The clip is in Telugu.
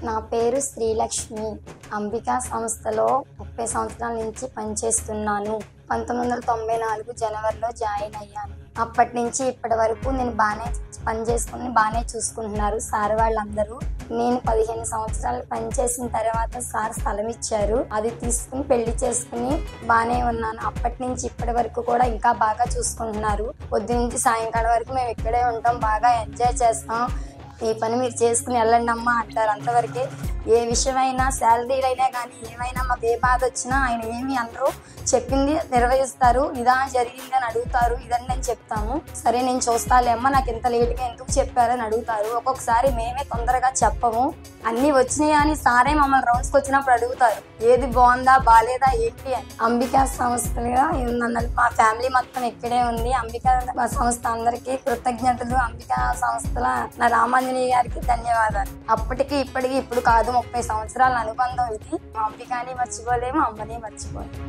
నా పేరు శ్రీలక్ష్మి. అంబికా సంస్థలో 30 సంవత్సరాల నుంచి పనిచేస్తున్నాను. 1994 జనవరిలో జాయిన్ అయ్యాను. అప్పటి నుంచి ఇప్పటి వరకు నేను బాగానే పని చేసుకుని బాగానే చూసుకుంటున్నారు సార్ వాళ్ళందరూ. నేను 15 సంవత్సరాలు పనిచేసిన తర్వాత సార్ స్థలం ఇచ్చారు. అది తీసుకుని పెళ్లి చేసుకుని బాగానే ఉన్నాను. అప్పటి నుంచి ఇప్పటి వరకు కూడా ఇంకా బాగా చూసుకుంటున్నారు. పొద్దు నుంచి సాయంకాలం వరకు మేము ఇక్కడే ఉంటాం, బాగా ఎంజాయ్ చేస్తాం. ఈ పని మీరు చేసుకుని వెళ్ళండి అమ్మా అంటారు. అంతవరకే ఏ విషయమైనా శాలరీలు అయినా కానీ ఏమైనా మాకు ఏ బాధ వచ్చినా ఆయన ఏమి అనరు, చెప్పింది నిర్వహిస్తారు. ఇదా జరిగింది అని అడుగుతారు, ఇదని నేను చెప్తాము. సరే నేను చూస్తాలే అమ్మ, నాకు ఇంత లేట్గా ఎందుకు చెప్పారని అడుగుతారు. ఒక్కొక్కసారి మేమే తొందరగా చెప్పము. అన్నీ వచ్చినాయి అని సారే మమ్మల్ని రౌండ్స్కి వచ్చినప్పుడు అడుగుతారు, ఏది బాగుందా బాగాలేదా ఏంటి అని. అంబికా సంస్థగా మా ఫ్యామిలీ మొత్తం ఇక్కడే ఉంది. అంబికా సంస్థ అందరికీ కృతజ్ఞతలు. అంబికా సంస్థల నా రామాంజనేయ గారికి ధన్యవాదాలు. అప్పటికి ఇప్పటికి ఇప్పుడు కాదు, 30 సంవత్సరాల అనుబంధం ఇది. అంబికాని మర్చిపోలేము, అమ్మని మర్చిపోలేము.